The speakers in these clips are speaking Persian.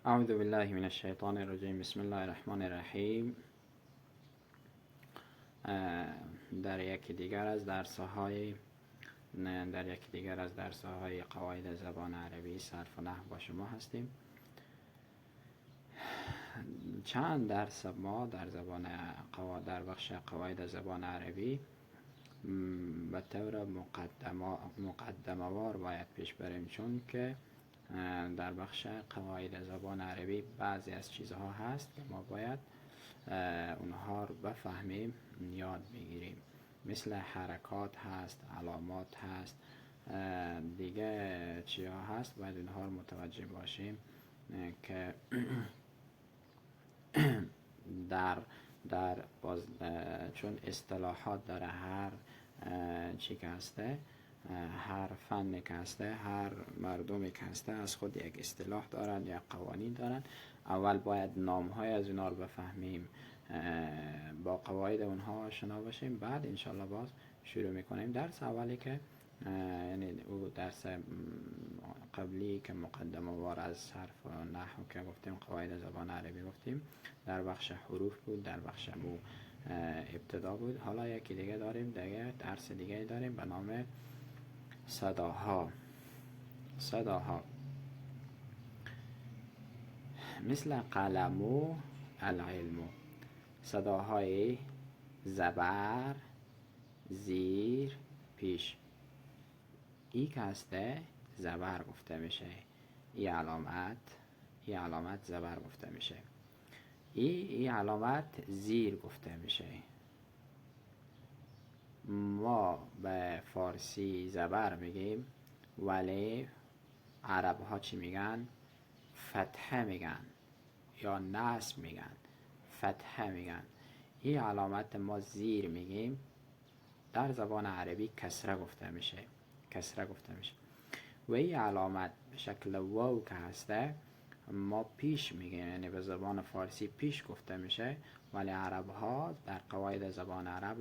اعوذ بالله من الشیطان الرجیم. بسم الله الرحمن الرحیم. در یکی دیگر از درس‌های قواعد زبان عربی صرف و نحو با شما هستیم. چند درس ما در بخش قواعد زبان عربی به طور مقدمه‌وار باید پیش بریم، چون که در بخش قواعد زبان عربی بعضی از چیزها هست که ما باید اونها رو بفهمیم، یاد بگیریم. مثل حرکات هست، علامات هست، دیگه چیزها هست باید اونها رو متوجه باشیم که چون اصطلاحات داره هر چی که هسته، هر فن که هسته، هر مردمی که هسته از خود یک اصطلاح دارن یا قوانین دارن. اول باید نام‌های از اونها رو بفهمیم، با قواعد اونها آشنا باشیم، بعد انشالله باز شروع میکنیم. درس اولی که یعنی او درس قبلی که مقدمه وار از صرف و نحو که گفتیم، قواعد زبان عربی گفتیم، در بخش حروف بود، در بخش ابتدا بود. حالا یکی دیگه داریم، درس دیگه داریم به نام صداها. مثل قلم و العلم. صداهای زبر، زیر، پیش. ای که هسته زبر گفته میشه، ای علامت زبر گفته میشه، ای علامت زیر گفته میشه. ما به فارسی زبر میگیم، ولی عرب ها چی میگن؟ فتحه میگن یا نصب میگن، فتحه میگن. این علامت ما زیر میگیم، در زبان عربی کسره گفته میشه. و این علامت به شکل واو که هسته ما پیش میگیم، یعنی به زبان فارسی پیش گفته میشه، ولی عرب ها در قواعد زبان عرب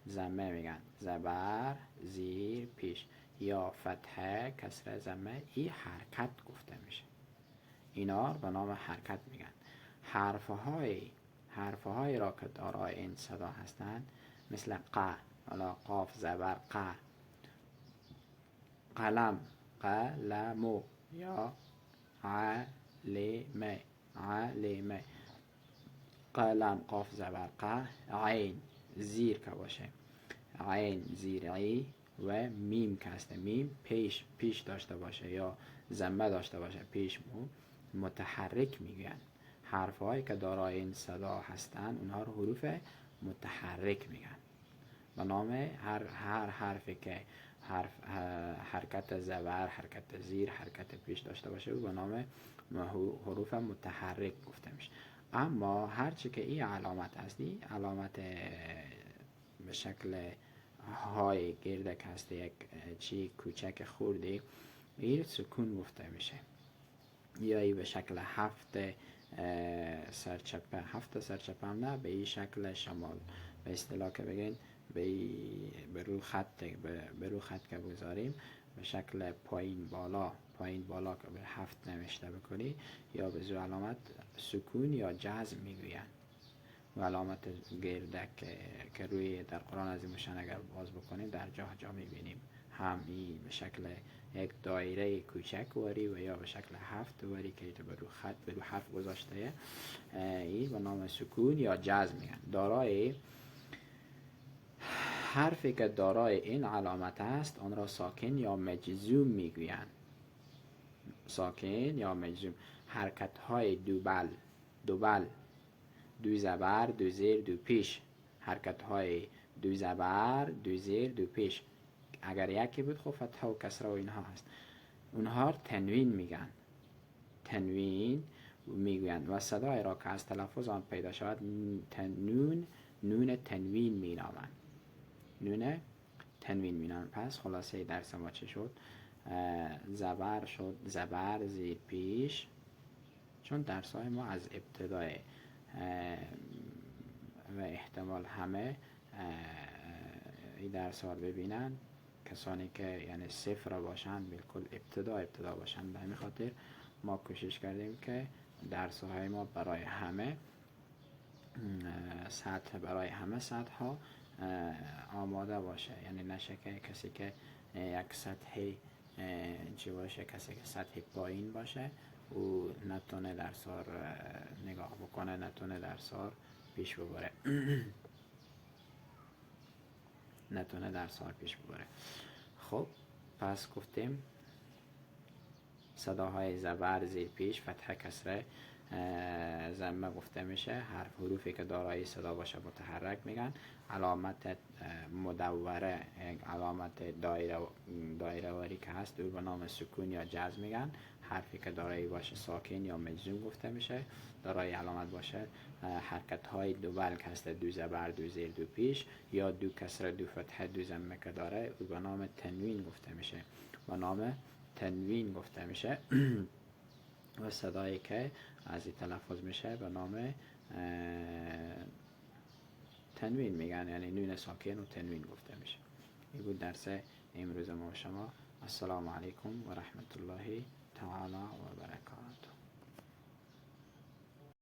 زمه میگن. زبر، زیر، پیش، یا فتحه، کسره، زمه. این حرکت گفته میشه. اینا رو به نام حرکت میگن. حرفهای را که دارای این صدا هستند مثل ق، حالا قاف زبر ق، قلم قلمو، یا علمه قلم قاف زبر ق، عین زیر که باشه، عین زیر عی، و میم که هست میم پیش داشته باشه یا زمه داشته باشه، پیش متحرک میگن. حرفهایی که دارای این صدا هستن اونها رو حروف متحرک میگن. به نام هر حرفی که حرکت زبر، حرکت زیر، حرکت پیش داشته باشه او به نام حروف متحرک گفته میشه. اما هرچی که این علامت هستی، علامت به شکل های گردک هست، یک چی کوچک خوردی، این سکون گفته میشه. یا ای به شکل هفت سرچپه هم نه، به این شکل شمال، به اصطلاح که بگین به رو خط که بگذاریم به شکل پایین بالا که به هفت نوشته بکنی، یا به زو علامت سکون یا جزم میگوین. و علامت گردک که روی در قرآن عظیم الشان اگر باز بکنیم در جا میبینیم، هم ای به شکل یک دایره کوچک واری و یا به شکل هفت واری که به رو حرف گذاشته، ای به نام سکون یا جزم میگن. دارای حرفی که دارای این علامت است آن را ساکن یا مجزوم میگویند. ساکن یا مجزوم. حرکت های دوبل، دو زبر، دو زیر، دو پیش. حرکت های دو زبر، دو زیر، دو پیش. اگر یکی بود خب فتحه و کسره و اینها هست، اونها تنوین میگن. و صدای را که از تلفظ آن پیدا شود نون تنوین مینامند. پس خلاصه درس ما چه شد؟ زبر شد زبر، زیر، پیش. چون درس های ما از ابتدای و احتمال همه این درس ها رو ببینن کسانی که یعنی صفر باشن، بالکل ابتدا باشن، به همین خاطر ما کوشش کردیم که درس های ما برای همه سطح، برای همه سطح ها آماده باشه. یعنی نشه که کسی که یک سطح چی باشه، کسی که سطح پایین باشه او نتونه درس ها نگاه بکنه، نتونه درس ها پیش ببره نتونه درس ها پیش ببره. خب پس گفتیم صداهای زبر، زیر پیش، فتحه، کسره، ضمه گفته میشه. حروفی که دارای صدا باشه متحرک میگن. علامت مدوره، علامت دایره واری که هست او به نام سکون یا جزم میگن. حرفی که دارای باشه ساکن یا مجزوم گفته میشه. دارای علامت باشه حرکت های دو بلک هست، دو زبر، دو زیر، دو پیش، یا دو کسره، دو فتحه، دو ضمه که داره او به نام تنوین گفته میشه، به نام تنوین گفته میشه. و صدایی که از این تلفظ میشه به نام تنوین میگن، یعنی نون ساکن و تنوین گفته میشه. این بود درس امروز ما و شما. السلام علیکم و رحمت الله تعالی و برکاته.